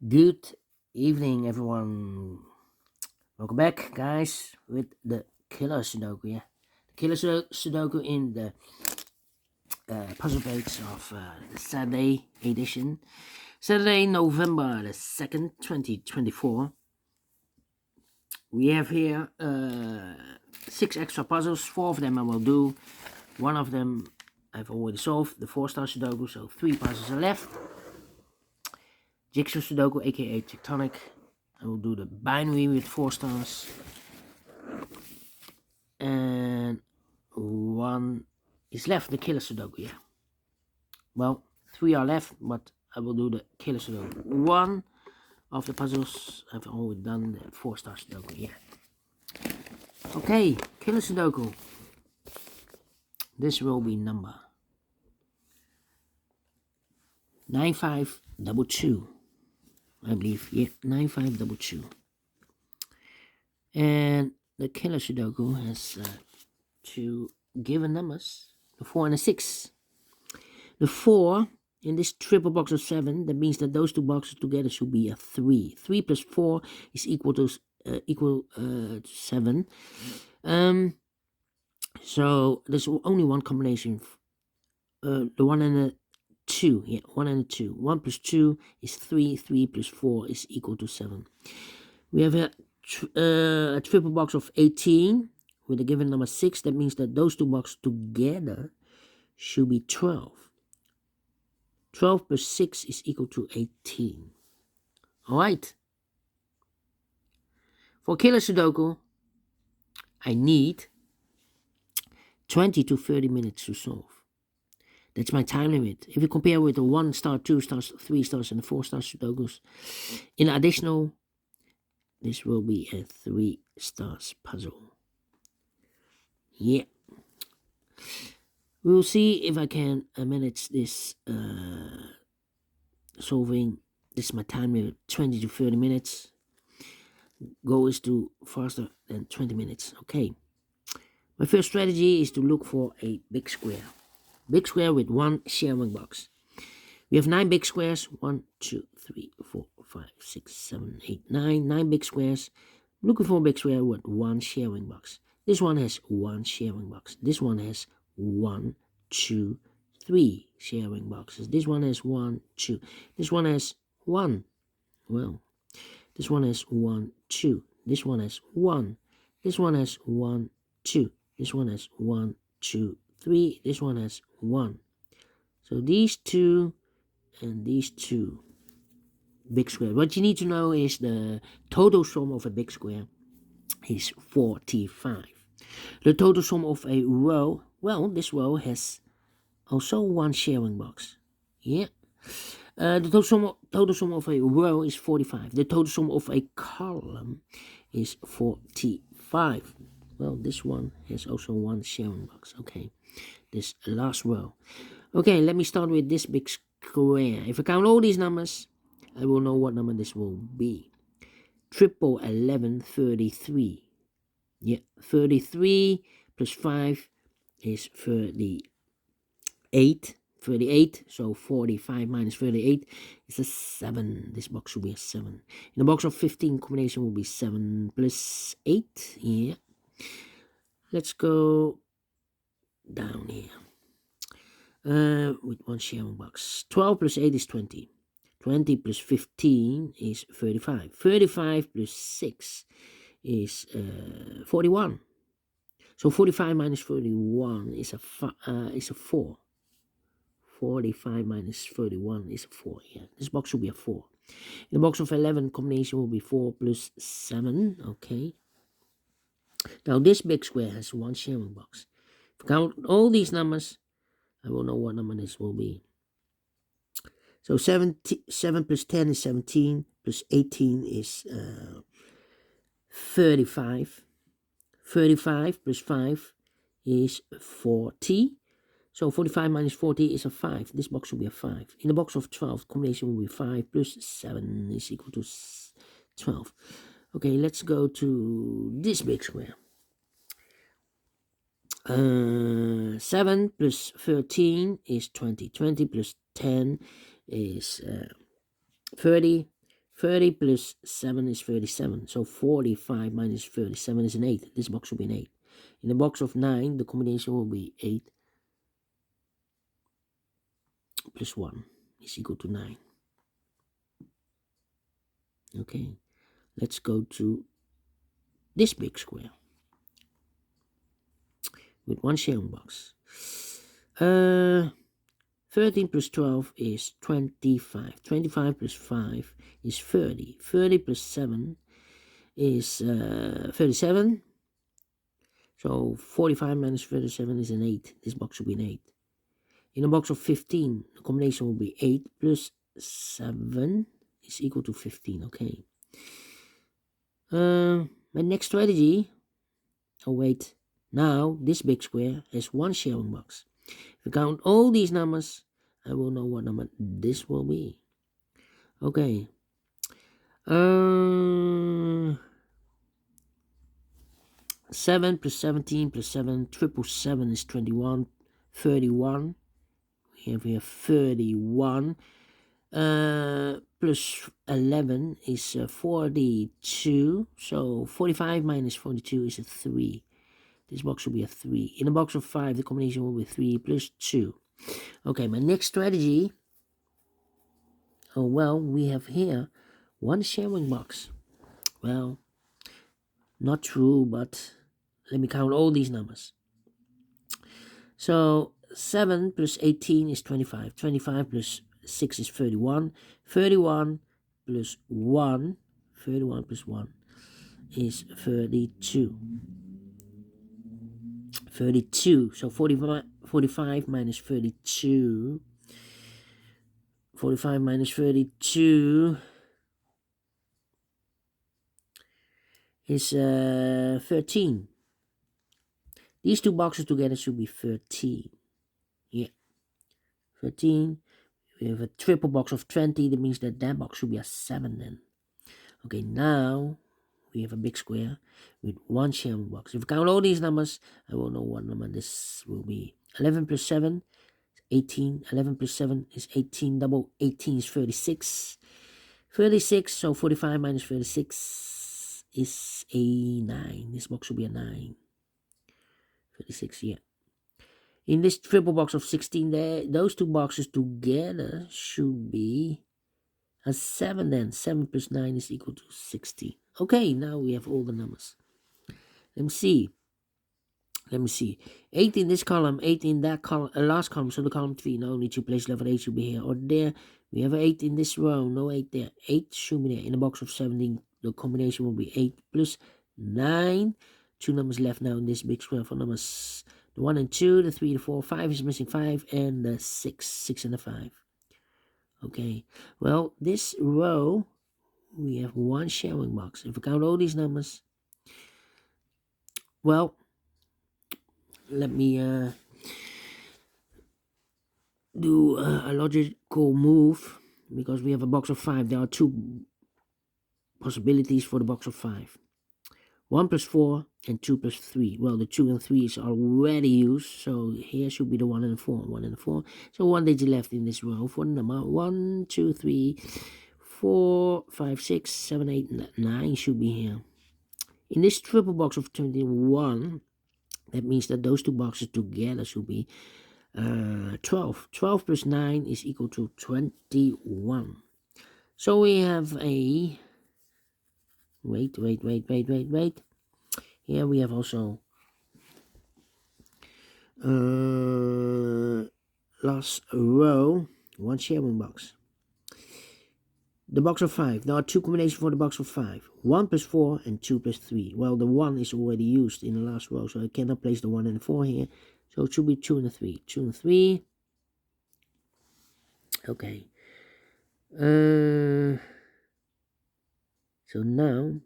Good evening, everyone. Welcome back, guys, with the Killer Sudoku. Yeah, the Killer Sudoku in the puzzle page of the Saturday edition. Saturday, November the 2nd, 2024. We have here 6 extra puzzles. 4 of them I will do. One of them I've already solved, the 4-star Sudoku, so 3 puzzles are left. Jigsaw Sudoku, aka Tectonic. I will do the binary with 4 stars. And 1 is left, the Killer Sudoku, yeah. Well, 3 are left, but I will do the Killer Sudoku. 1 of the puzzles I've already done, the 4-star Sudoku, yeah. Okay, Killer Sudoku. This will be number 9522. I believe, yeah, 9522. And the Killer Sudoku has 2 given numbers, the 4 and the 6. The 4 in this triple box of 7, that means that those 2 boxes together should be a 3. 3 plus 4 is equal to 7. So there's only one combination. The 1 and the 2. Yeah, 1 and the 2. 1 plus 2 is 3. 3 plus 4 is equal to 7. We have a triple box of 18 with a given number 6. That means that those 2 boxes together should be 12. 12 plus 6 is equal to 18. Alright. For Killer Sudoku, I need 20 to 30 minutes to solve. That's my time limit. If you compare with the 1 star, 2 stars, 3 stars, and the 4 star Sudokus, in additional, this will be a 3 stars puzzle. Yeah. We will see if I can manage this solving. This is my time limit, 20 to 30 minutes. Goal is to faster than 20 minutes. Okay. My first strategy is to look for a big square. Big square with 1 sharing box. We have 9 big squares. 1, 2, 3, 4, 5, 6, 7, 8, 9. 9 big squares. I'm looking for a big square with 1 sharing box. This one has 1 sharing box. This one has 1, 2, 3 sharing boxes. This one has 1, 2. This one has 1. Well, this one has 1, 2. This one has 1. This one has 1, 2. This one has 1, 2, 3. This one has 1. So these 2 and these 2 big squares. What you need to know is the total sum of a big square is 45. The total sum of a row, well, this row has also 1 sharing box. Yeah. The total sum of a row is 45. The total sum of a column is 45. Well, this one has also 1 sharing box. Okay, this last row. Okay, let me start with this big square. If I count all these numbers, I will know what number this will be. Triple 11, 33. Yeah, 33 plus 5 is 38. 38, so 45 minus 38 is a 7. This box should be a 7. In the box of 15, combination will be 7 plus 8. Yeah. Let's go down here. With 1 sharing box. 12 plus 8 is 20. 20 plus 15 is 35. 35 plus 6 is 41. So 45 minus 41 is a 4. 45 minus 31 is a 4. Yeah, this box should be a 4. In the box of 11, combination will be 4 plus 7. Okay. Now this big square has 1 sharing box. If I count all these numbers, I will know what number this will be. So 7 plus 10 is 17, plus 18 is 35. 35 plus 5 is 40. So 45 minus 40 is a 5. This box will be a 5. In the box of 12, combination will be 5 plus 7 is equal to 12. Okay, let's go to this big square. 7 plus 13 is 20. 20 plus 10 is 30. 30 plus 7 is 37. So 45 minus 37 is an 8. This box will be an 8. In the box of 9, the combination will be 8 plus 1 is equal to 9. Okay, let's go to this big square with one sharing box. 13 plus 12 is 25. 25 plus 5 is 30. 30 plus 7 is 37. So 45 minus 37 is an 8. This box will be an 8. In a box of 15, the combination will be 8 plus 7 is equal to 15. Okay. My next strategy. Oh, wait. Now, this big square has one sharing box. If I count all these numbers, I will know what number this will be. Okay. 7 plus 17 plus 7, triple 7 is 21, 31. We have here 31. Plus 11 is 42. So 45 minus 42 is a 3. This box will be a 3. In a box of 5, the combination will be 3 plus 2. Okay, my next strategy. Oh, well, we have here one sharing box. Well, not true, but let me count all these numbers. So 7 plus 18 is 25. 25 plus 6 is 31. 31 plus 1. 31 plus 1 is 32. 32. So 45 minus 32. 45 minus 32 is 13. These two boxes together should be 13. Yeah. 13. We have a triple box of 20. That means that box should be a 7 then. Okay, now we have a big square with one sharing box. If I count all these numbers, I will know what number this will be. 11 plus 7 is 18. 11 plus 7 is 18. Double 18 is 36. 36, so 45 minus 36 is a 9. This box will be a 9. 36, yeah. In this triple box of 16 there, those two boxes together should be a 7 then. 7 plus 9 is equal to 16. Okay, now we have all the numbers. Let me see. 8 in this column, 8 in that column, last column, so the column 3. No need to place level 8 should be here or there. We have 8 in this row, no 8 there. 8 should be there. In a box of 17, the combination will be 8 plus 9. 2 numbers left now in this big square for numbers. The 1 and 2, the 3, the 4, 5 is missing 5, and the 6 and the 5. Okay, well, this row, we have one sharing box. If we count all these numbers, well, let me do a logical move, because we have a box of 5. There are 2 possibilities for the box of 5. 1 plus 4 and 2 plus 3. Well, the 2 and 3 is already used, so here should be the 1 and 4. 1 and 4. So 1 digit left in this row for the number 1, 2, 3, 4, 5, 6, 7, 8, 9 should be here. In this triple box of 21, that means that those two boxes together should be 12. 12 plus 9 is equal to 21. So we have a... Wait. Here we have also last row, one sharing box. The box of 5. There are 2 combinations for the box of 5. 1 plus 4 and 2 plus 3. Well, the 1 is already used in the last row, so I cannot place the 1 and the 4 here. So it should be 2 and a 3. 2 and 3. Okay. So now,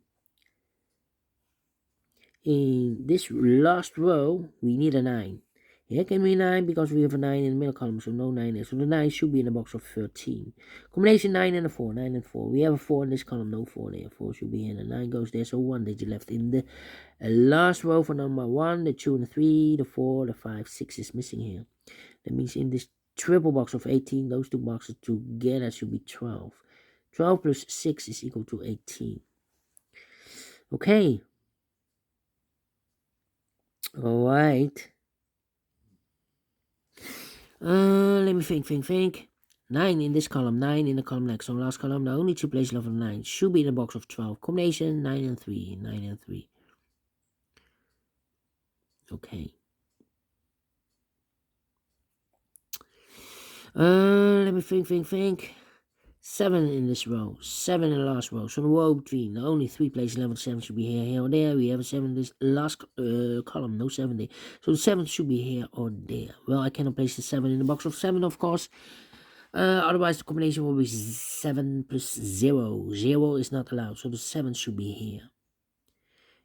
in this last row, we need a 9. Here can be 9 because we have a 9 in the middle column, so no 9 there. So the 9 should be in the box of 13. Combination 9 and a 4, 9 and 4. We have a 4 in this column, no 4 there. 4 should be here, and the 9 goes there, so 1 digit left in the last row for number 1, the 2 and the 3, the 4, the 5, 6 is missing here. That means in this triple box of 18, those two boxes together should be 12. 12 plus 6 is equal to 18. Okay. All right. Let me think. 9 in this column, 9 in the column next. So last column, the only two places left of 9 should be in the box of 12. Combination 9 and 3. 9 and 3. Okay. Let me think. 7 in this row, 7 in the last row. So the row between the only 3 places left of 7 should be here or there. We have a 7 in this last column, no 7 there. So the 7 should be here or there. Well, I cannot place the 7 in the box of 7, of course. Otherwise, the combination will be 7 plus 0. 0 is not allowed, so the 7 should be here.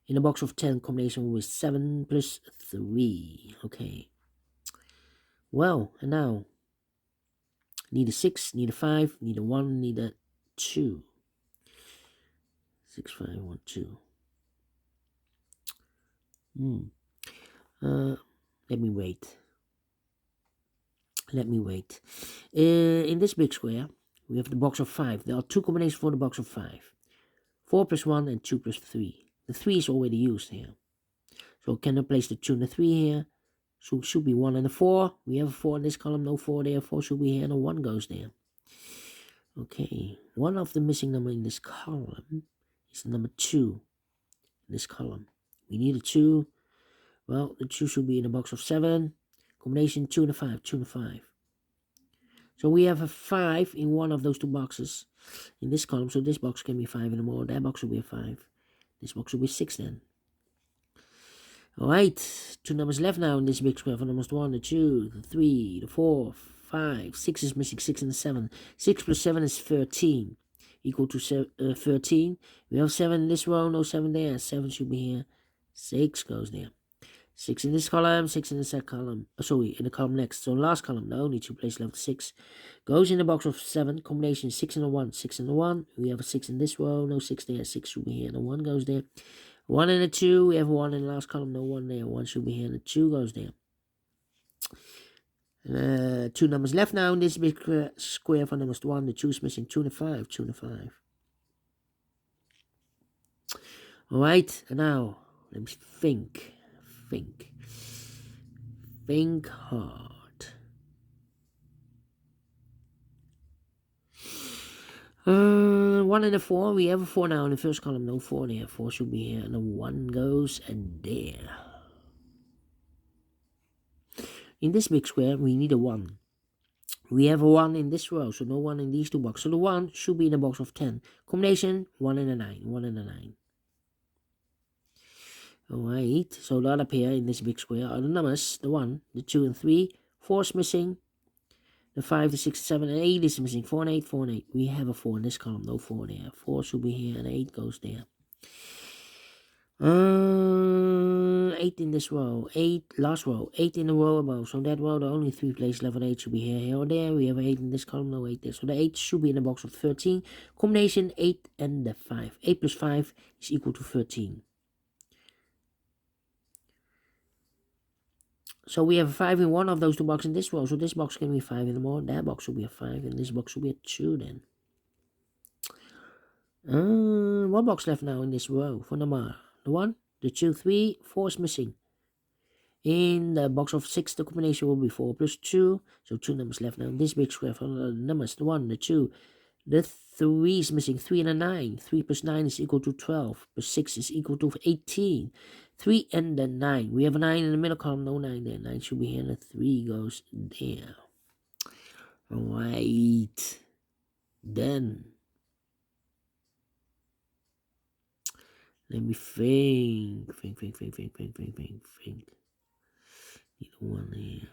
In the box of 10, combination will be 7 plus 3. Okay. Well, and now, need a 6, need a 5, need a 1, need a 2. 6, 5, 1, 2. Let me wait. In this big square, we have the box of 5. There are 2 combinations for the box of 5. 4 plus 1 and 2 plus 3. The 3 is already used here. So can I place the 2 and the 3 here? So it should be 1 and a 4. We have a 4 in this column, no 4 there. 4 should be here and a 1 goes there. Okay, one of the missing number in this column is the number 2 in this column. We need a 2. Well, the 2 should be in the box of 7. Combination 2 and a 5, 2 and a 5. So we have a 5 in one of those 2 boxes in this column. So this box can be 5 anymore. That box will be a 5. This box will be 6 then. Alright, 2 numbers left now in this big square. For numbers 1, the 2, the 3, the 4, 5. 6 is missing, 6 and the 7. 6 plus 7 is 13. Equal to 13. We have 7 in this row, no 7 there. 7 should be here. 6 goes there. 6 in this column, 6 in the second column. In the column next. So last column, the only 2 places left. 6 goes in the box of 7. Combination 6 and a 1. 6 and a 1. We have a 6 in this row, no 6 there. 6 should be here, and a 1 goes there. 1 and a 2. We have a 1 in the last column, no 1 there. 1 should be here, and a 2 goes there. 2 numbers left now in this big square. For numbers 1, the 2 is missing. 2 and a 5. 2 and a 5. Alright, and now let me think hard. 1 and a 4. We have a 4 now in the first column. No 4 there. 4 should be here. And a 1 goes and there. In this big square, we need a 1. We have a 1 in this row. So no 1 in these 2 boxes. So the 1 should be in the box of 10. Combination 1 and a 9. 1 and a 9. Alright, so the other pair in this big square are the numbers, the 1, the 2 and 3, 4 is missing, the 5, the 6, 7 and 8 is missing, 4 and 8, 4 and 8. We have a 4 in this column, no 4 there. 4 should be here and 8 goes there. 8 in this row, 8, last row, 8 in the row above. So that row, the only 3 places left on 8 should be here or there. We have 8 in this column, no 8 there. So the 8 should be in the box of 13. Combination 8 and the 5. 8 plus 5 is equal to 13. So we have a 5 in one of those 2 boxes in this row. So this box can be 5 anymore. That box will be a 5. And this box will be a 2 then. One box left now in this row for number the 1, the 2, 3, 4 is missing. In the box of 6, the combination will be 4 plus 2. So 2 numbers left now in this big square for the numbers, the 1, the 2, the 3 is missing, 3 and a 9. 3 plus 9 is equal to 12. Plus 6 is equal to 18. 3 and the 9. We have a 9 in the middle column, no 9 there. 9 should be here, and the 3 goes there. Alright. Then, let me think. Need one here.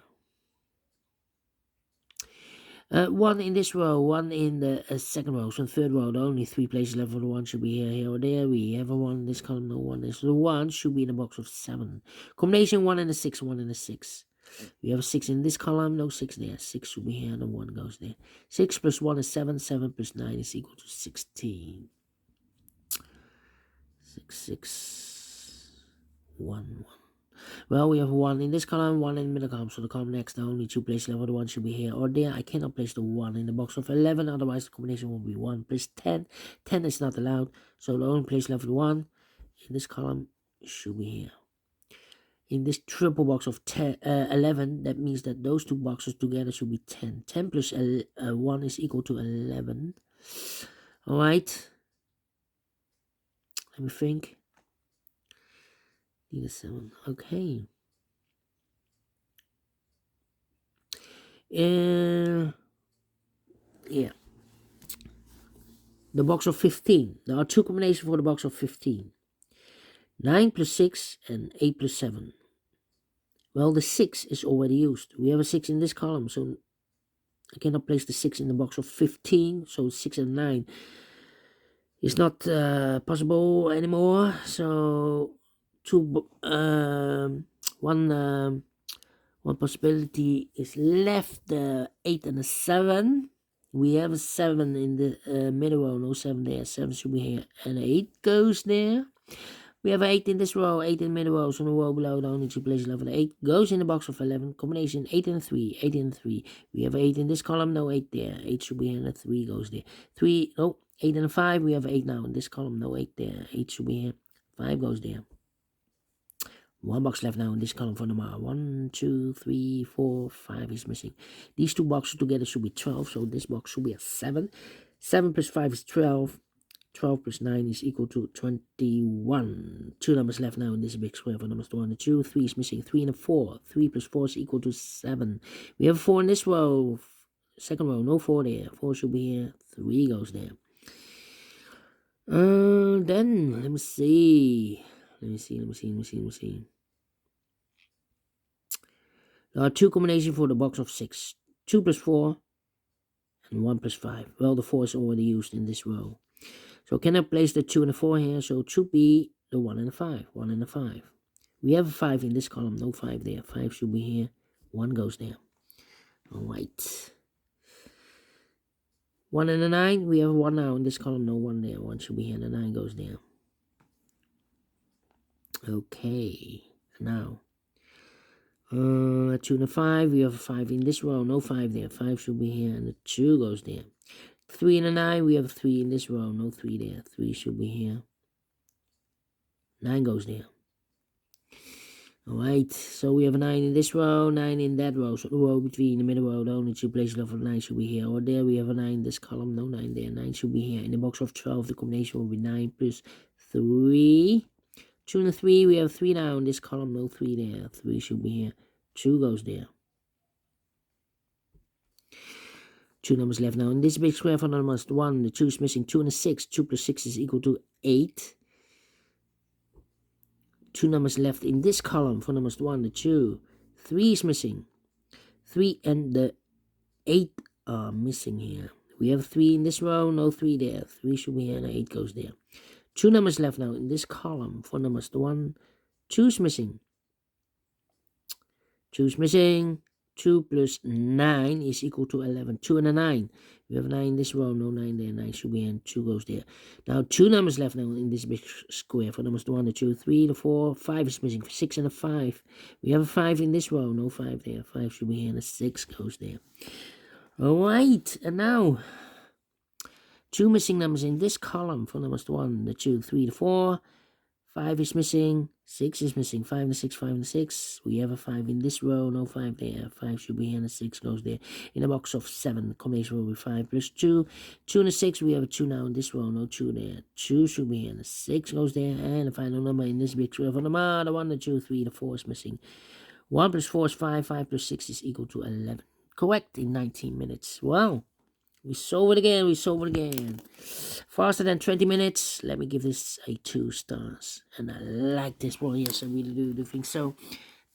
1 in this row, 1 in the second row. So in the third row, the only 3 places left for the 1 should be here or there. We have a 1 in this column, no 1 there. So the 1 should be in the box of 7. Combination 1 and a 6, 1 and a 6. We have a 6 in this column, no 6 there. 6 should be here and the 1 goes there. 6 plus 1 is 7. 7 plus 9 is equal to 16. 6, 6, 1, 1. Well, we have 1 in this column, 1 in the middle column. So the column next, the only 2 place level, the 1 should be here or there. I cannot place the 1 in the box of 11, otherwise the combination will be 1 plus 10. 10 is not allowed, so the only place level 1 in this column should be here. In this triple box of 11, that means that those 2 boxes together should be 10. 10 plus 1 is equal to 11. Alright. Let me think. Need a 7. Okay. Yeah. The box of 15. There are 2 combinations for the box of 15. 9 plus 6 and 8 plus 7. Well, the 6 is already used. We have a 6 in this column, so I cannot place the 6 in the box of 15. So 6 and 9 is not possible anymore. So one possibility is left, the 8 and a 7. We have a 7 in the middle row, no 7 there. 7 should be here, and 8 goes there. We have 8 in this row, 8 in the middle row, so the row below the only 2 places left. 8 goes in the box of 11. Combination 8 and 3, 8 and 3. We have 8 in this column, no 8 there. 8 should be here, and 3 goes there. 3, no, 8 and 5. We have 8 now in this column, no 8 there. 8 should be here, 5 goes there. 1 box left now in this column for number 1, 2, 3, 4, 5 is missing. These 2 boxes together should be 12, so this box should be a 7. 7 plus 5 is 12. 12 plus 9 is equal to 21. 2 numbers left now in this big square for numbers 1 and 2. 3 is missing. 3 and a 4. 3 plus 4 is equal to 7. We have a 4 in this row. Second row, no 4 there. 4 should be here. 3 goes there. Then, let me see. There are 2 combinations for the box of 6. 2 plus 4 and 1 plus 5. Well, the 4 is already used in this row. So can I place the 2 and the 4 here? So it should be the 1 and the 5. 1 and the 5. We have a 5 in this column. No 5 there. 5 should be here. 1 goes there. Alright. 1 and a 9. We have 1 now in this column. No 1 there. 1 should be here. And the 9 goes there. Okay. Now. 2 and a 5. We have a 5 in this row. No 5 there. 5 should be here. And the 2 goes there. 3 and a 9. We have a 3 in this row. No 3 there. 3 should be here. 9 goes there. Alright, so we have a 9 in this row, 9 in that row. So the row between the middle row, the only 2 places left for 9 should be here or there. We have a 9 in this column, no 9 there. 9 should be here. In the box of 12, the combination will be 9 plus 3. 2 and a 3, we have 3 now in this column, no 3 there. 3 should be here. 2 goes there. 2 numbers left now in this big square for numbers 1. The 2 is missing. 2 and a 6. 2 plus 6 is equal to 8. 2 numbers left in this column for numbers 1, the 2. 3 is missing. 3 and the 8 are missing here. We have 3 in this row, no 3 there. 3 should be here and 8 goes there. 2 numbers left now in this column for numbers 1. 2 is missing. 2 is missing. 2 plus 9 is equal to 11. 2 and a 9. We have 9 in this row, no 9 there. 9 should be here and 2 goes there. Now 2 numbers left now in this big square for numbers 1, the 2, 3, the 4, 5 is missing. 6 and a 5. We have a 5 in this row, no 5 there. 5 should be here and a 6 goes there. Alright, and now 2 missing numbers in this column for numbers 1, the 2, 3, the 4. 5 is missing. 6 is missing. 5 and 6, 5 and 6. We have a 5 in this row, no 5 there. 5 should be here and a 6 goes there. In a box of 7, the combination will be 5 plus 2. 2 and a 6, we have a 2 now in this row, no 2 there. 2 should be here and a 6 goes there. And the final number in this big square for the 1, the 2, 3, the 4 is missing. 1 plus 4 is 5. 5 plus 6 is equal to 11. Correct in 19 minutes. Wow. We solve it again. Faster than 20 minutes. Let me give this a 2 stars. And I like this one. Yes, I really do think so.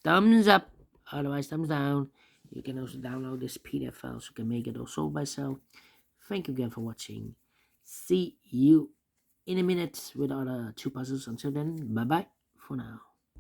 Thumbs up. Otherwise, thumbs down. You can also download this PDF file so you can make it or solve by yourself. Thank you again for watching. See you in a minute with other 2 puzzles. Until then, bye-bye for now.